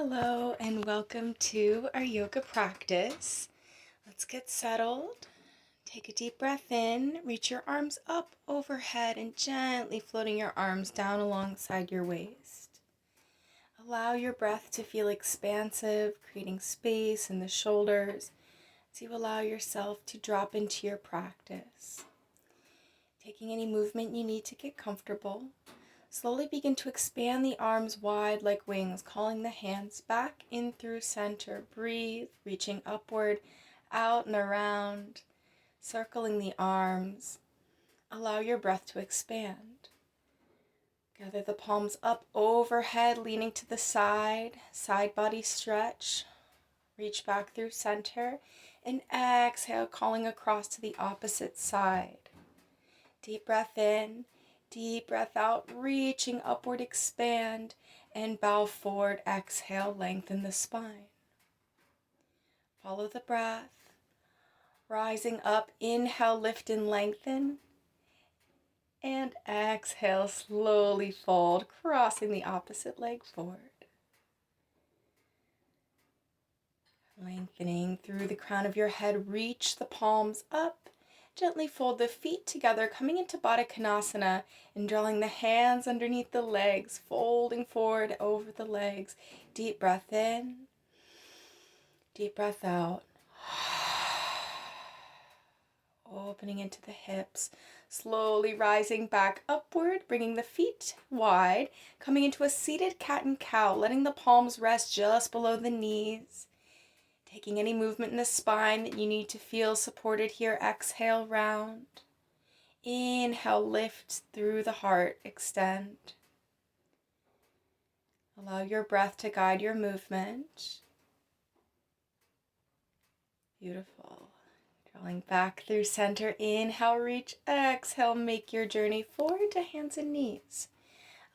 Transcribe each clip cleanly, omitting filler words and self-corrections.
Hello and welcome to our yoga practice. Let's get settled. Take a deep breath in, reach your arms up overhead and gently floating your arms down alongside your waist. Allow your breath to feel expansive, creating space in the shoulders as you allow yourself to drop into your practice. Taking any movement you need to get comfortable. Slowly begin to expand the arms wide like wings, calling the hands back in through center. Breathe, reaching upward, out and around, circling the arms. Allow your breath to expand. Gather the palms up overhead, leaning to the side body stretch. Reach back through center and exhale, calling across to the opposite side. Deep breath in. Deep breath out, reaching upward, expand, and bow forward. Exhale, lengthen the spine. Follow the breath. Rising up, inhale, lift and lengthen. And exhale, slowly fold, crossing the opposite leg forward. Lengthening through the crown of your head, reach the palms up. Gently fold the feet together, coming into Baddha Konasana and drawing the hands underneath the legs, folding forward over the legs. Deep breath in, deep breath out. Opening into the hips, slowly rising back upward, bringing the feet wide, coming into a seated cat and cow, letting the palms rest just below the knees. Taking any movement in the spine that you need to feel supported here. Exhale, round. Inhale, lift through the heart, extend. Allow your breath to guide your movement. Beautiful. Drawing back through center. Inhale, reach. Exhale, make your journey forward to hands and knees.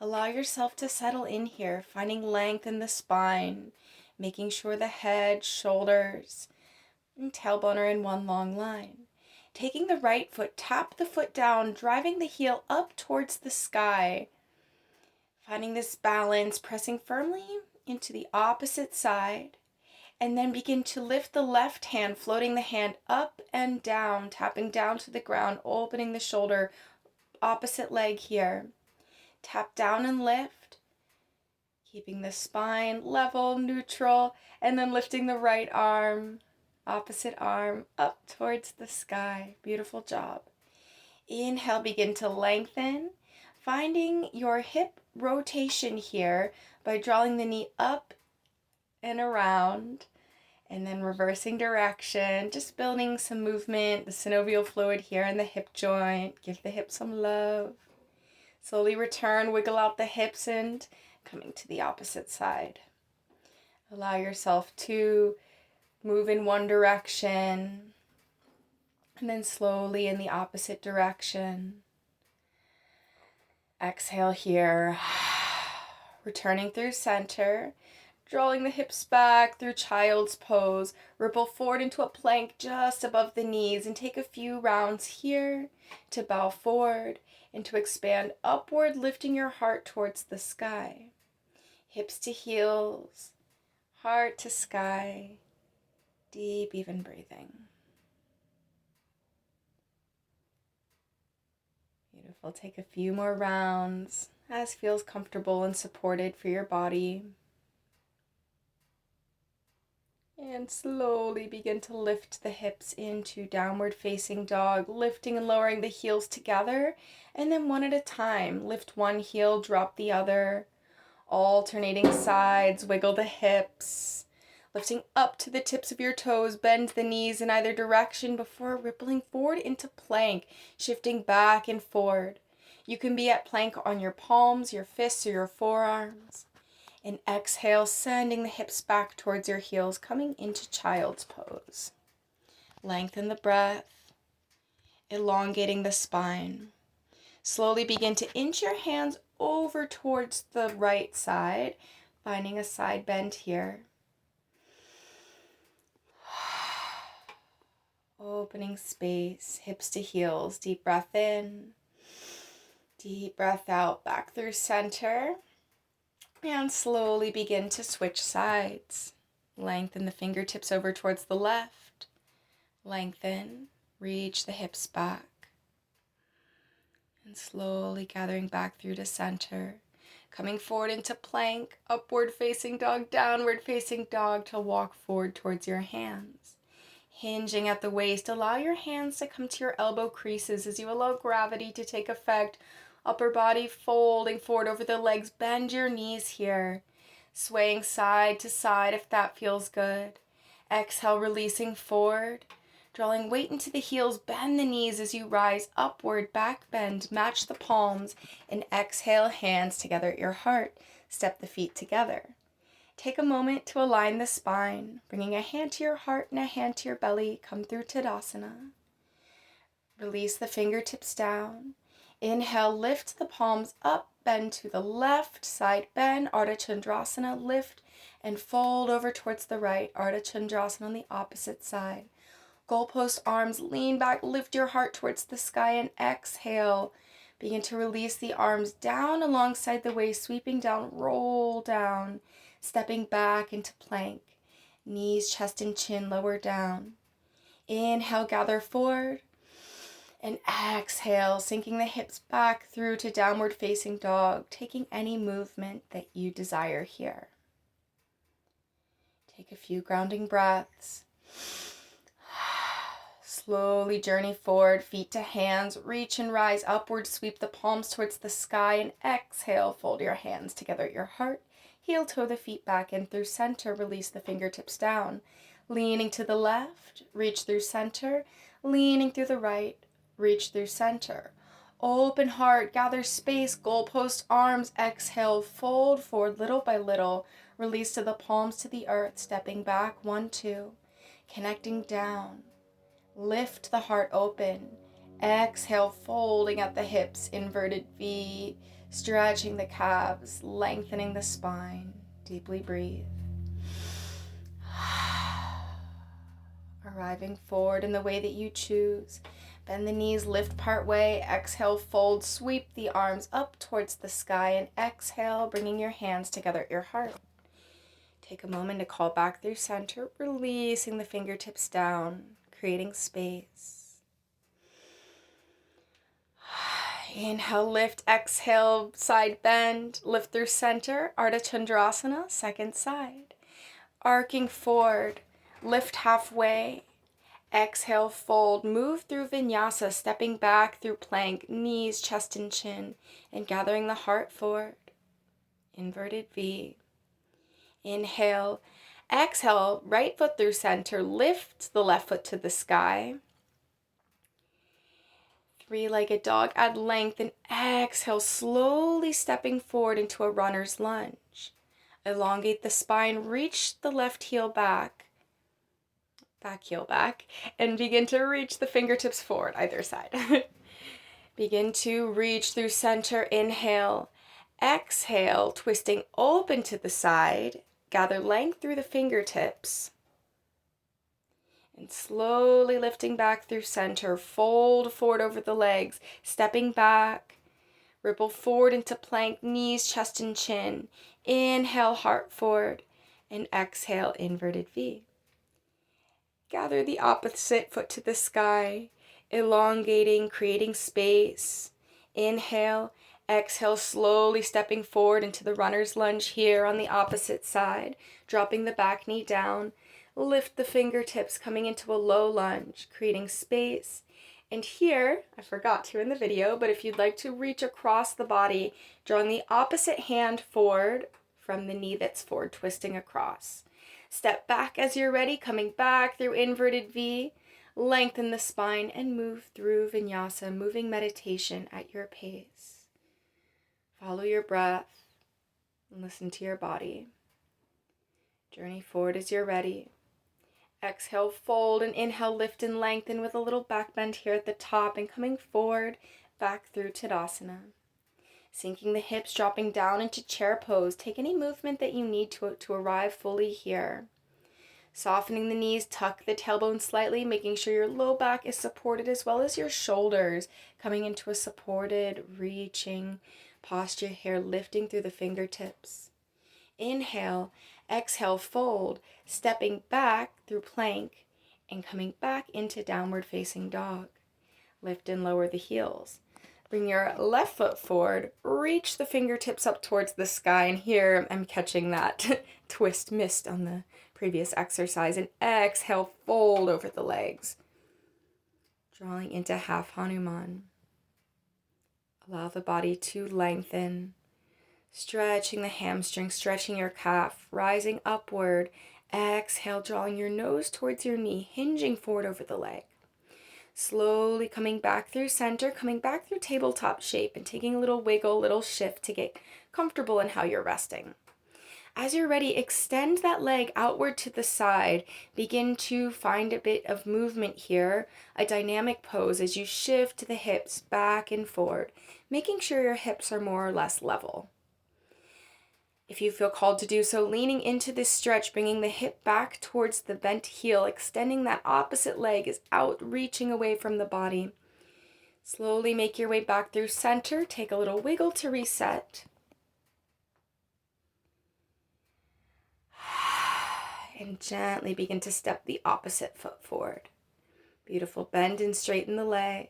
Allow yourself to settle in here, finding length in the spine. Making sure the head, shoulders, and tailbone are in one long line. Taking the right foot, tap the foot down, driving the heel up towards the sky. Finding this balance, pressing firmly into the opposite side. And then begin to lift the left hand, floating the hand up and down, tapping down to the ground, opening the shoulder, opposite leg here. Tap down and lift. Keeping the spine level, neutral, and then lifting the right arm, opposite arm, up towards the sky. Beautiful job. Inhale, begin to lengthen, finding your hip rotation here by drawing the knee up and around, and then reversing direction, just building some movement, the synovial fluid here in the hip joint. Give the hip some love. Slowly return, wiggle out the hips and coming to the opposite side. Allow yourself to move in one direction and then slowly in the opposite direction. Exhale here. Returning through center, drawing the hips back through child's pose. Ripple forward into a plank just above the knees and take a few rounds here to bow forward and to expand upward, lifting your heart towards the sky. Hips to heels, heart to sky, deep even breathing. Beautiful. Take a few more rounds as feels comfortable and supported for your body. And slowly begin to lift the hips into downward facing dog, lifting and lowering the heels together, and then one at a time. Lift one heel, drop the other. Alternating sides, wiggle the hips, lifting up to the tips of your toes, bend the knees in either direction before rippling forward into plank, shifting back and forward. You can be at plank on your palms, your fists, or your forearms. And exhale, sending the hips back towards your heels, coming into child's pose. Lengthen the breath, elongating the spine. Slowly begin to inch your hands over towards the right side, finding a side bend here. Opening space, hips to heels, deep breath in, deep breath out, back through center. And slowly begin to switch sides. Lengthen the fingertips over towards the left. Lengthen, reach the hips back. And slowly gathering back through to center. Coming forward into plank, upward facing dog, downward facing dog to walk forward towards your hands. Hinging at the waist, allow your hands to come to your elbow creases as you allow gravity to take effect. Upper body folding forward over the legs. Bend your knees here. Swaying side to side if that feels good. Exhale, releasing forward. Drawing weight into the heels. Bend the knees as you rise upward. Back bend. Match the palms. And exhale, hands together at your heart. Step the feet together. Take a moment to align the spine. Bringing a hand to your heart and a hand to your belly. Come through Tadasana. Release the fingertips down. Inhale, lift the palms up, bend to the left, side bend, Ardha Chandrasana, lift and fold over towards the right, Ardha Chandrasana on the opposite side. Goalpost arms, lean back, lift your heart towards the sky and exhale. Begin to release the arms down alongside the waist, sweeping down, roll down, stepping back into plank. Knees, chest and chin lower down. Inhale, gather forward. And exhale, sinking the hips back through to downward facing dog, taking any movement that you desire here. Take a few grounding breaths. Slowly journey forward, feet to hands, reach and rise upward, sweep the palms towards the sky, and exhale, fold your hands together at your heart. Heel toe the feet back in through center, release the fingertips down. Leaning to the left, reach through center, leaning through the right, reach through center. Open heart, gather space, goalpost arms, exhale, fold forward little by little. Release to the palms to the earth, stepping back, 1, 2. Connecting down. Lift the heart open. Exhale, folding at the hips, inverted V. Stretching the calves, lengthening the spine. Deeply breathe. Arriving forward in the way that you choose. Bend the knees, lift part way, exhale, fold, sweep the arms up towards the sky, and exhale, bringing your hands together at your heart. Take a moment to call back through center, releasing the fingertips down, creating space. Inhale, lift, exhale, side bend, lift through center, Ardha Chandrasana, second side. Arcing forward, lift halfway. Exhale, fold, move through vinyasa, stepping back through plank, knees, chest and chin, and gathering the heart forward. Inverted V. Inhale, exhale, right foot through center, lift the left foot to the sky. Three-legged dog, add length, and exhale, slowly stepping forward into a runner's lunge. Elongate the spine, reach the left heel back. Back heel back, and begin to reach the fingertips forward, either side. Begin to reach through center, inhale, exhale, twisting open to the side, gather length through the fingertips, and slowly lifting back through center, fold forward over the legs, stepping back, ripple forward into plank, knees, chest and chin, inhale, heart forward, and exhale, inverted V. Gather the opposite foot to the sky, elongating, creating space. Inhale, exhale, slowly stepping forward into the runner's lunge here on the opposite side, dropping the back knee down. Lift the fingertips, coming into a low lunge, creating space. And here, I forgot to in the video, but if you'd like to reach across the body, drawing the opposite hand forward from the knee that's forward, twisting across. Step back as you're ready, coming back through inverted V. Lengthen the spine and move through vinyasa, moving meditation at your pace. Follow your breath and listen to your body. Journey forward as you're ready. Exhale, fold, and inhale, lift and lengthen with a little back bend here at the top and coming forward, back through Tadasana. Sinking the hips, dropping down into chair pose. Take any movement that you need to arrive fully here. Softening the knees, tuck the tailbone slightly, making sure your low back is supported as well as your shoulders. Coming into a supported, reaching posture here, lifting through the fingertips. Inhale, exhale, fold, stepping back through plank and coming back into downward facing dog. Lift and lower the heels. Bring your left foot forward, reach the fingertips up towards the sky, and here I'm catching that twist missed on the previous exercise, and exhale, fold over the legs. Drawing into half Hanuman. Allow the body to lengthen, stretching the hamstring, stretching your calf, rising upward. Exhale, drawing your nose towards your knee, hinging forward over the leg. Slowly coming back through center, coming back through tabletop shape and taking a little wiggle, little shift to get comfortable in how you're resting. As you're ready, extend that leg outward to the side. Begin to find a bit of movement here, a dynamic pose as you shift the hips back and forward, making sure your hips are more or less level. If you feel called to do so, leaning into this stretch, bringing the hip back towards the bent heel, extending that opposite leg is out, reaching away from the body. Slowly make your way back through center. Take a little wiggle to reset. And gently begin to step the opposite foot forward. Beautiful. Bend and straighten the leg.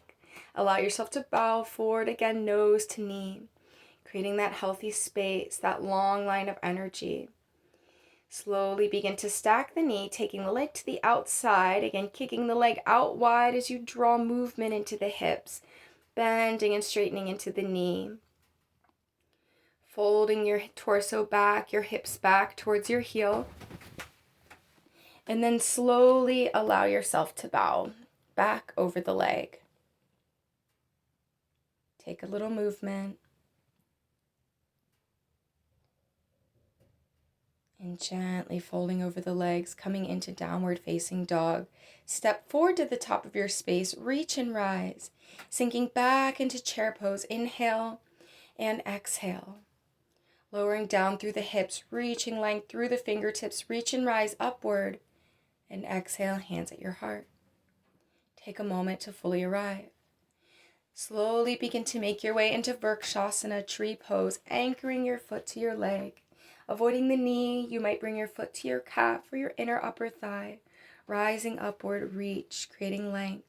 Allow yourself to bow forward again, nose to knee. Creating that healthy space, that long line of energy. Slowly begin to stack the knee, taking the leg to the outside. Again, kicking the leg out wide as you draw movement into the hips. Bending and straightening into the knee. Folding your torso back, your hips back towards your heel. And then slowly allow yourself to bow back over the leg. Take a little movement. And gently folding over the legs, coming into downward facing dog. Step forward to the top of your space, reach and rise. Sinking back into chair pose, inhale and exhale. Lowering down through the hips, reaching length through the fingertips, reach and rise upward. And exhale, hands at your heart. Take a moment to fully arrive. Slowly begin to make your way into Vrikshasana, tree pose, anchoring your foot to your leg. Avoiding the knee, you might bring your foot to your calf or your inner upper thigh. Rising upward, reach, creating length.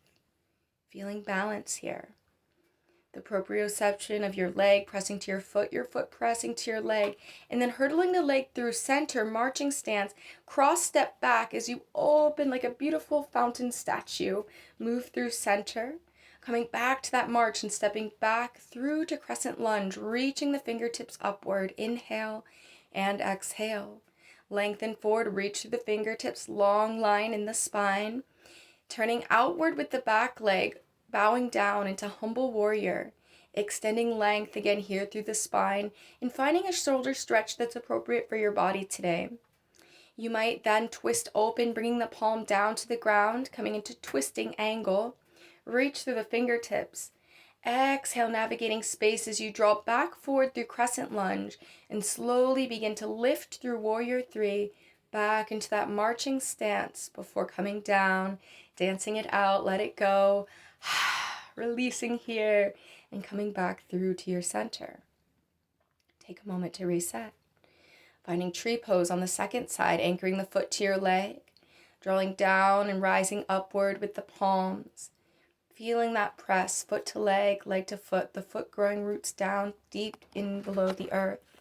Feeling balance here. The proprioception of your leg pressing to your foot pressing to your leg, and then hurdling the leg through center, marching stance, cross step back as you open like a beautiful fountain statue. Move through center, coming back to that march and stepping back through to crescent lunge, reaching the fingertips upward. Inhale and exhale. Lengthen forward, reach through the fingertips, long line in the spine. Turning outward with the back leg, bowing down into humble warrior. Extending length again here through the spine and finding a shoulder stretch that's appropriate for your body today. You might then twist open, bringing the palm down to the ground, coming into twisting angle. Reach through the fingertips. Exhale, navigating space as you draw back forward through crescent lunge and slowly begin to lift through warrior three back into that marching stance before coming down, dancing it out, let it go, releasing here and coming back through to your center. Take a moment to reset. Finding tree pose on the second side, anchoring the foot to your leg, drawing down and rising upward with the palms. Feeling that press, foot to leg, leg to foot, the foot growing roots down deep in below the earth.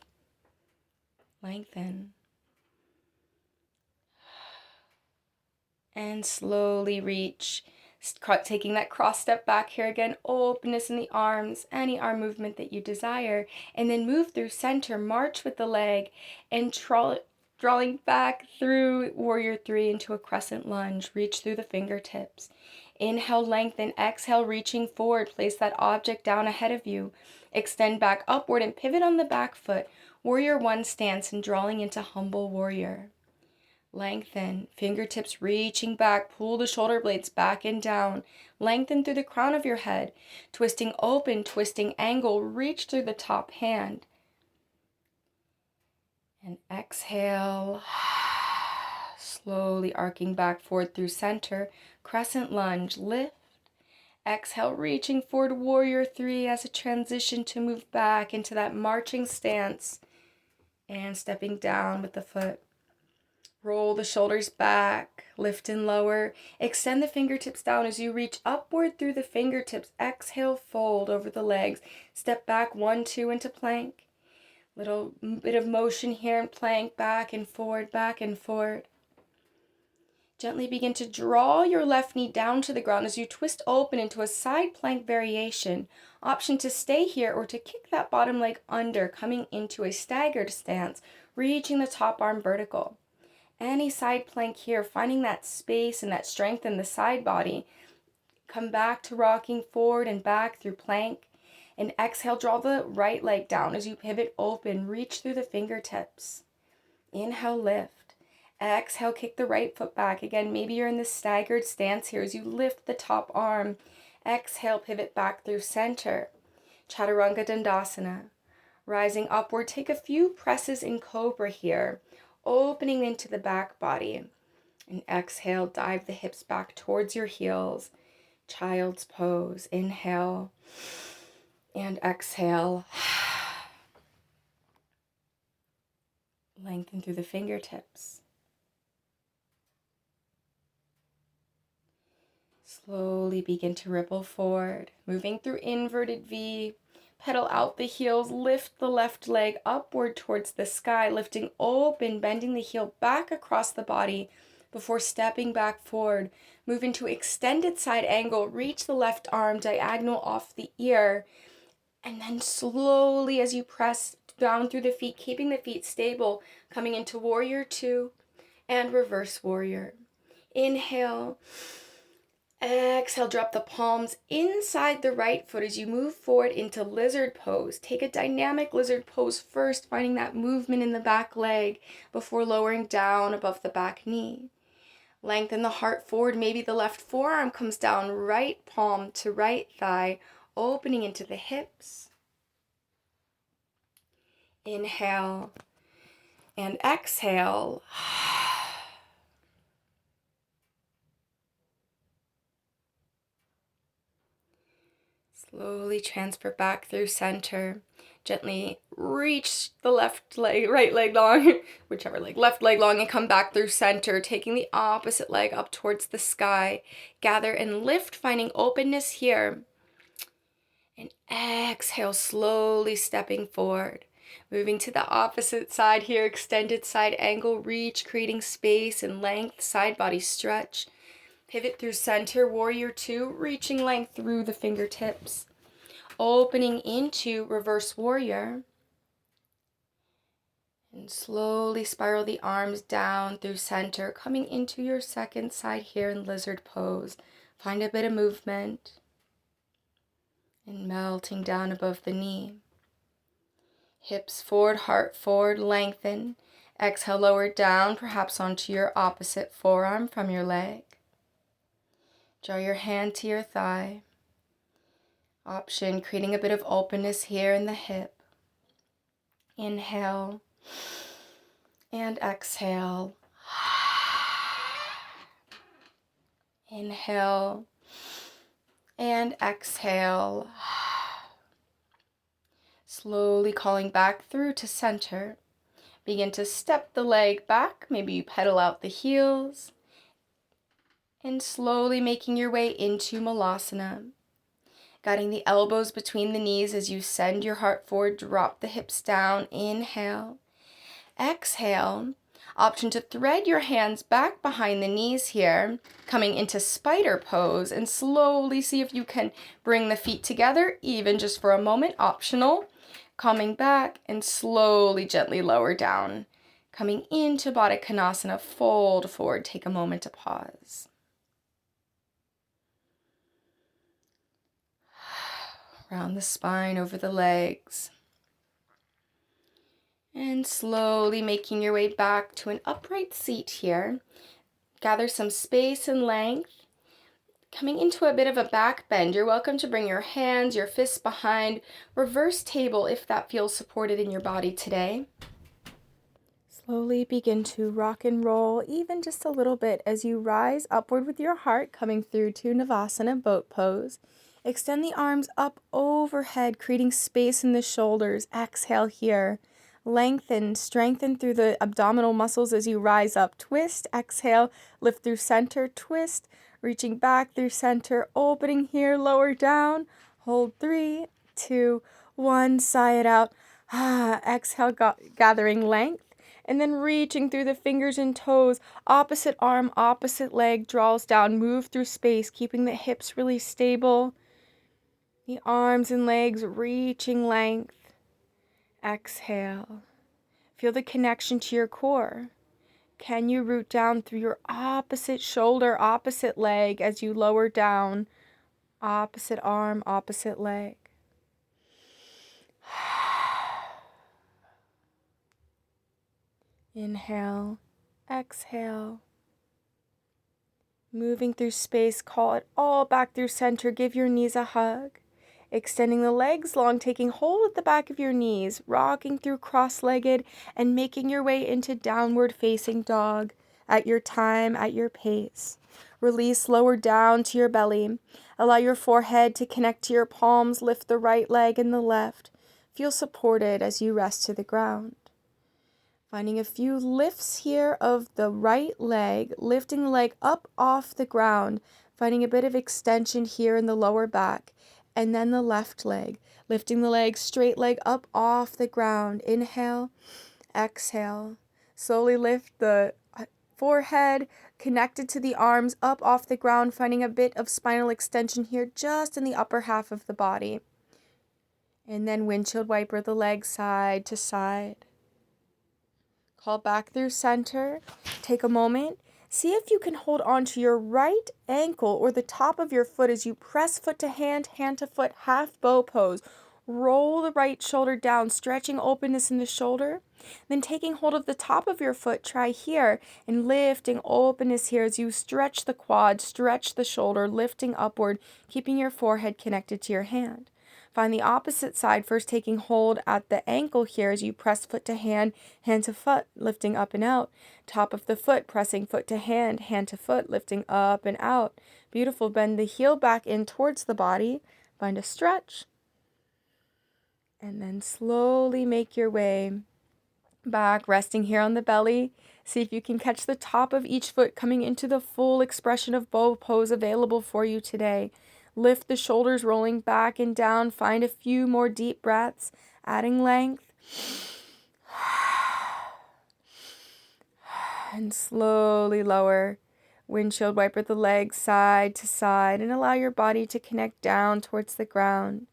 Lengthen. And slowly reach, taking that cross step back here again, openness in the arms, any arm movement that you desire, and then move through center, march with the leg, and drawing back through warrior three into a crescent lunge, reach through the fingertips. Inhale, lengthen, exhale, reaching forward, place that object down ahead of you. Extend back upward and pivot on the back foot. Warrior one stance and drawing into humble warrior. Lengthen, fingertips reaching back, pull the shoulder blades back and down. Lengthen through the crown of your head. Twisting open, twisting angle, reach through the top hand. And exhale, slowly arcing back forward through center. Crescent lunge, lift. Exhale, reaching forward, warrior three as a transition to move back into that marching stance. And stepping down with the foot. Roll the shoulders back, lift and lower. Extend the fingertips down as you reach upward through the fingertips. Exhale, fold over the legs. Step back, 1, 2 into plank. Little bit of motion here in plank, back and forward, back and forward. Gently begin to draw your left knee down to the ground as you twist open into a side plank variation. Option to stay here or to kick that bottom leg under, coming into a staggered stance, reaching the top arm vertical. Any side plank here, finding that space and that strength in the side body. Come back to rocking forward and back through plank. And exhale, draw the right leg down as you pivot open, reach through the fingertips. Inhale, lift. Exhale, kick the right foot back. Again, maybe you're in this staggered stance here as you lift the top arm. Exhale, pivot back through center. Chaturanga Dandasana. Rising upward, take a few presses in Cobra here. Opening into the back body. And exhale, dive the hips back towards your heels. Child's pose. Inhale. And exhale. Lengthen through the fingertips. Slowly begin to ripple forward. Moving through inverted V. Pedal out the heels, lift the left leg upward towards the sky, lifting open, bending the heel back across the body before stepping back forward. Move into extended side angle, reach the left arm diagonal off the ear, and then slowly as you press down through the feet, keeping the feet stable, coming into Warrior 2 and Reverse Warrior. Inhale. Exhale, drop the palms inside the right foot as you move forward into lizard pose. Take a dynamic lizard pose first, finding that movement in the back leg before lowering down above the back knee. Lengthen the heart forward. Maybe the left forearm comes down, right palm to right thigh, opening into the hips. Inhale and exhale. Slowly transfer back through center. Gently reach the left leg, right leg long, whichever leg, left leg long, and come back through center, taking the opposite leg up towards the sky. Gather and lift, finding openness here. And exhale, slowly stepping forward. Moving to the opposite side here, extended side angle, reach, creating space and length, side body stretch. Pivot through center, Warrior 2, reaching length through the fingertips. Opening into Reverse Warrior. And slowly spiral the arms down through center, coming into your second side here in Lizard Pose. Find a bit of movement. And melting down above the knee. Hips forward, heart forward, lengthen. Exhale, lower down, perhaps onto your opposite forearm from your leg. Draw your hand to your thigh. Option, creating a bit of openness here in the hip. Inhale and exhale. Inhale and exhale. Slowly calling back through to center. Begin to step the leg back. Maybe you pedal out the heels. And slowly making your way into Malasana. Guiding the elbows between the knees as you send your heart forward, drop the hips down, inhale. Exhale, option to thread your hands back behind the knees here, coming into spider pose, and slowly see if you can bring the feet together, even just for a moment, optional. Coming back and slowly, gently lower down. Coming into Baddha Konasana, fold forward, take a moment to pause. Round the spine over the legs. And slowly making your way back to an upright seat here. Gather some space and length. Coming into a bit of a back bend, you're welcome to bring your hands, your fists behind. Reverse table if that feels supported in your body today. Slowly begin to rock and roll, even just a little bit, as you rise upward with your heart, coming through to Navasana, boat pose. Extend the arms up overhead, creating space in the shoulders. Exhale here. Lengthen, strengthen through the abdominal muscles as you rise up. Twist, exhale, lift through center, twist, reaching back through center, opening here, lower down. Hold 3, 2, 1, sigh it out. Exhale, gathering length. And then reaching through the fingers and toes, opposite arm, opposite leg, draws down, move through space, keeping the hips really stable. The arms and legs reaching length. Exhale. Feel the connection to your core. Can you root down through your opposite shoulder, opposite leg as you lower down, opposite arm, opposite leg? Inhale, exhale. Moving through space, call it all back through center. Give your knees a hug. Extending the legs long, taking hold at the back of your knees, rocking through cross-legged and making your way into downward facing dog at your time, at your pace. Release, lower down to your belly. Allow your forehead to connect to your palms. Lift the right leg and the left. Feel supported as you rest to the ground. Finding a few lifts here of the right leg, lifting the leg up off the ground, finding a bit of extension here in the lower back. And then the left leg, lifting the leg, straight leg up off the ground. Inhale, exhale. Slowly lift the forehead, connected to the arms, up off the ground, finding a bit of spinal extension here, just in the upper half of the body. And then windshield wiper the legs side to side. Call back through center. Take a moment. See if you can hold on to your right ankle or the top of your foot as you press foot to hand to foot, half bow pose. Roll the right shoulder down, stretching openness in the shoulder. Then taking hold of the top of your foot, try here, and lifting openness here as you stretch the quad, stretch the shoulder, lifting upward, keeping your forehead connected to your hand. Find the opposite side, first taking hold at the ankle here as you press foot to hand to foot, lifting up and out. Top of the foot, pressing foot to hand to foot, lifting up and out. Beautiful. Bend the heel back in towards the body. Find a stretch. And then slowly make your way back, resting here on the belly. See if you can catch the top of each foot coming into the full expression of bow pose available for you today. Lift the shoulders, rolling back and down. Find a few more deep breaths, adding length. And slowly lower. Windshield wiper the legs side to side and allow your body to connect down towards the ground.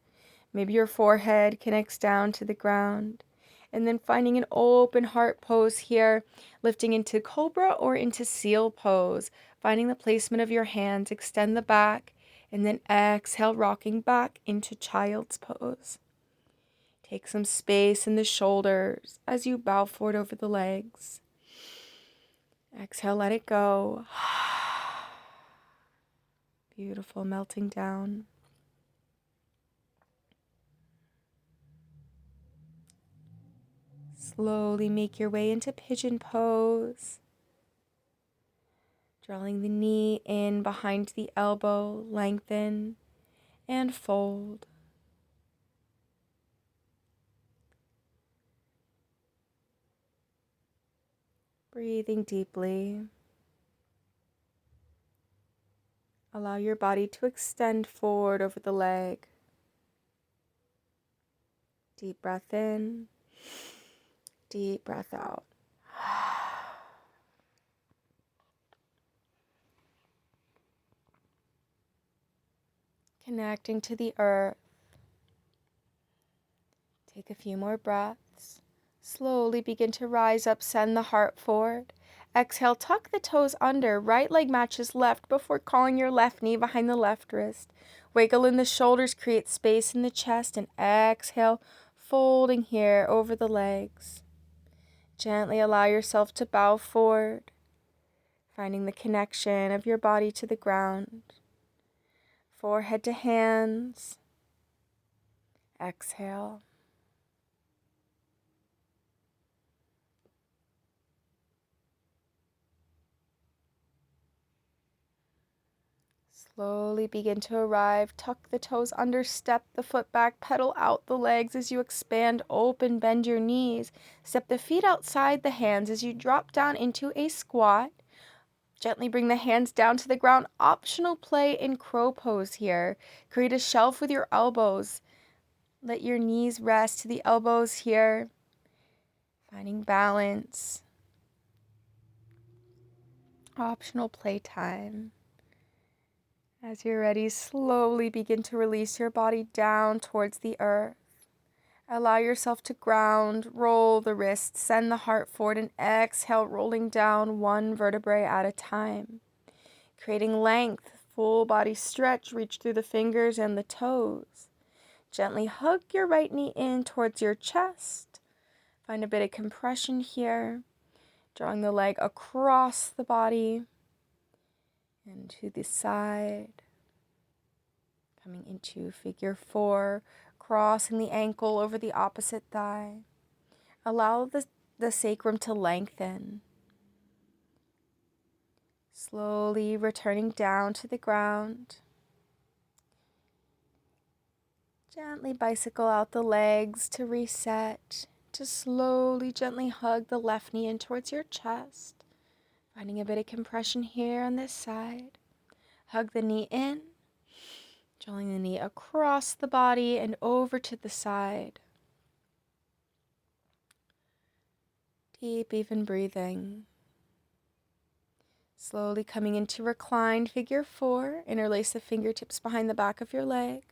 Maybe your forehead connects down to the ground. And then finding an open heart pose here, lifting into cobra or into seal pose. Finding the placement of your hands, extend the back. And then exhale, rocking back into child's pose. Take some space in the shoulders as you bow forward over the legs. Exhale, let it go. Beautiful, melting down. Slowly make your way into pigeon pose. Drawing the knee in behind the elbow, lengthen and fold. Breathing deeply. Allow your body to extend forward over the leg. Deep breath in, deep breath out. Connecting to the earth. Take a few more breaths. Slowly begin to rise up, send the heart forward. Exhale, tuck the toes under, right leg matches left before calling your left knee behind the left wrist. Wiggle in the shoulders, create space in the chest, and exhale, folding here over the legs. Gently allow yourself to bow forward, finding the connection of your body to the ground. Forehead to hands. Exhale. Slowly begin to arrive. Tuck the toes under, step the foot back, pedal out the legs as you expand, open, bend your knees. Step the feet outside the hands as you drop down into a squat. Gently bring the hands down to the ground. Optional play in crow pose here. Create a shelf with your elbows. Let your knees rest to the elbows here. Finding balance. Optional playtime. As you're ready, slowly begin to release your body down towards the earth. Allow yourself to ground, roll the wrists, send the heart forward, and exhale, rolling down one vertebrae at a time. Creating length, full body stretch, reach through the fingers and the toes. Gently hug your right knee in towards your chest. Find a bit of compression here, drawing the leg across the body and to the side. Coming into figure 4, crossing the ankle over the opposite thigh. Allow the sacrum to lengthen. Slowly returning down to the ground. Gently bicycle out the legs to reset. To slowly, gently hug the left knee in towards your chest. Finding a bit of compression here on this side. Hug the knee in. Drawing the knee across the body and over to the side. Deep, even breathing. Slowly coming into reclined figure 4. Interlace the fingertips behind the back of your leg.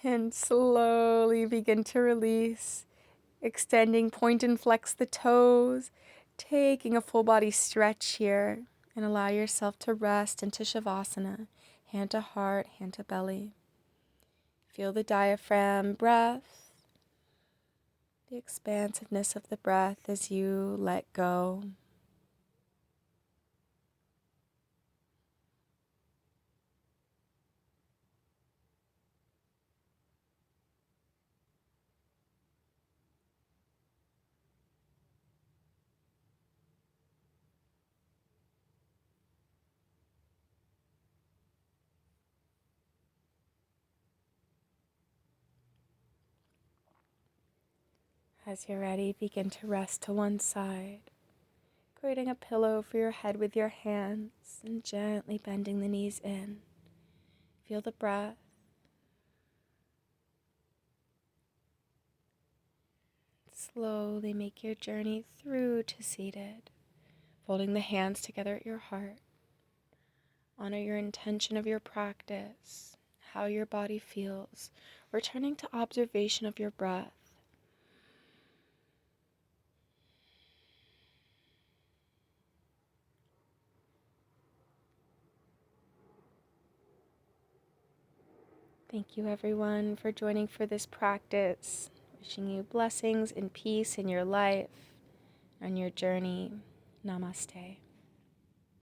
And slowly begin to release. Extending, point and flex the toes. Taking a full body stretch here. And allow yourself to rest into Shavasana. Hand to heart, hand to belly. Feel the diaphragm breath. The expansiveness of the breath as you let go. As you're ready, begin to rest to one side, creating a pillow for your head with your hands and gently bending the knees in. Feel the breath. Slowly make your journey through to seated, folding the hands together at your heart. Honor your intention of your practice, how your body feels, returning to observation of your breath. Thank you, everyone, for joining for this practice. Wishing you blessings and peace in your life and your journey. Namaste.